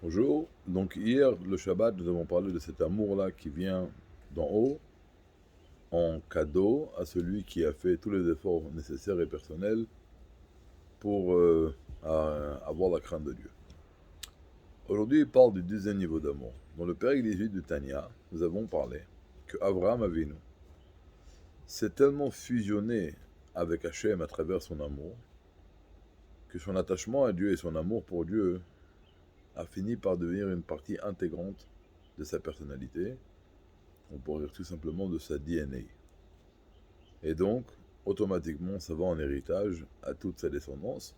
Bonjour. Donc hier, le Shabbat, nous avons parlé de cet amour-là qui vient d'en haut en cadeau à celui qui a fait tous les efforts nécessaires et personnels pour avoir la crainte de Dieu. Aujourd'hui, il parle du deuxième niveau d'amour. Dans le Père 18 du Tanya, nous avons parlé que Abraham Avinu s'est tellement fusionné avec Hachem à travers son amour que son attachement à Dieu et son amour pour Dieu a fini par devenir une partie intégrante de sa personnalité, on pourrait dire tout simplement de sa DNA. Et donc, automatiquement, ça va en héritage à toute sa descendance.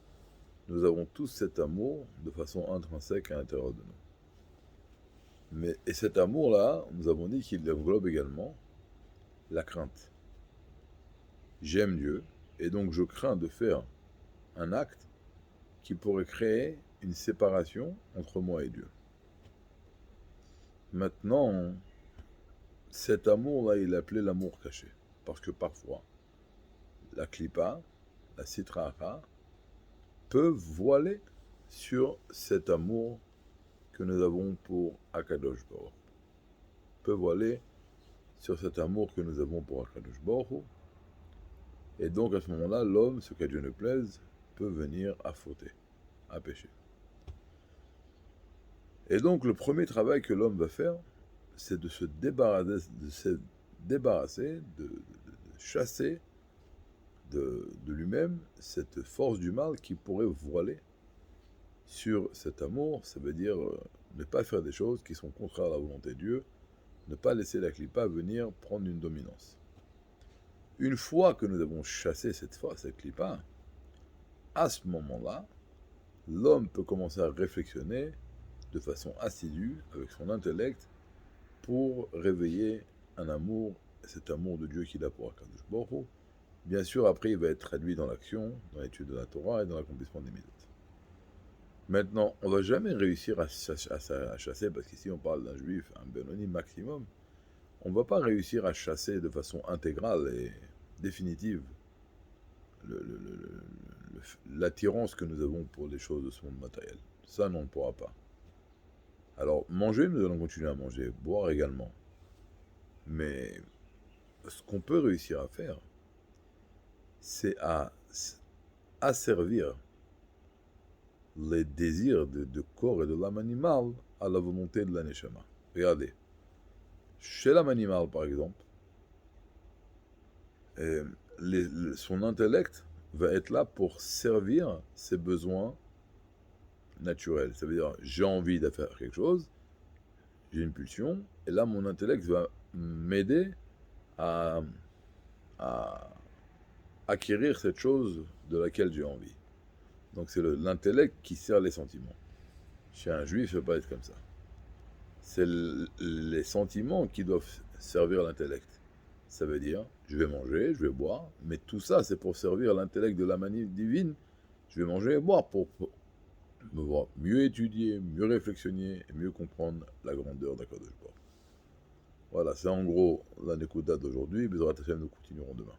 Nous avons tous cet amour de façon intrinsèque à l'intérieur de nous. Et cet amour-là, nous avons dit qu'il englobe également la crainte. J'aime Dieu, et donc je crains de faire un acte qui pourrait créer une séparation entre moi et Dieu. Maintenant, cet amour-là, il est appelé l'amour caché. Parce que parfois, la klipa, la sitracha, peuvent voiler sur cet amour que nous avons pour Akadosh Baruch. Peuvent voiler sur cet amour que nous avons pour Akadosh Baruch. Et donc à ce moment-là, l'homme, ce qu'à Dieu ne plaise, peut venir à fauter, à pécher. Et donc le premier travail que l'homme va faire, c'est de se débarrasser, de chasser de lui-même cette force du mal qui pourrait voiler sur cet amour. Ça veut dire ne pas faire des choses qui sont contraires à la volonté de Dieu, ne pas laisser la clipa venir prendre une dominance. Une fois que nous avons chassé cette clipa, à ce moment-là, l'homme peut commencer à réflexionner de façon assidue avec son intellect pour réveiller un amour, cet amour de Dieu qu'il a pour Akadosh Baruch Hu. Bien sûr, après, il va être traduit dans l'action, dans l'étude de la Torah et dans l'accomplissement des mitzvot. Maintenant, on ne va jamais réussir à chasser, parce qu'ici on parle d'un juif, un Benoni maximum, on ne va pas réussir à chasser de façon intégrale et définitive l'attirance que nous avons pour les choses de ce monde matériel. Ça, non, on ne pourra pas. Alors, manger, nous allons continuer à manger, boire également. Mais ce qu'on peut réussir à faire, c'est à asservir les désirs de corps et de l'âme animale à la volonté de la neshama. Regardez, chez l'âme animale, par exemple, son intellect va être là pour servir ses besoins naturels. Ça veut dire, j'ai envie de faire quelque chose, j'ai une pulsion, et là, mon intellect va m'aider à, à acquérir cette chose de laquelle j'ai envie. Donc c'est l'intellect qui sert les sentiments. Chez un juif, ça ne peut pas être comme ça. C'est les sentiments qui doivent servir l'intellect. Ça veut dire, je vais manger, je vais boire, mais tout ça, c'est pour servir l'intellect de la manie divine. Je vais manger et boire pour me voir mieux étudier, mieux réflexionner et mieux comprendre la grandeur d'Akadosh Baruch. Voilà, c'est en gros la Nekuda d'aujourd'hui. Bezrat Hashem, nous continuerons demain.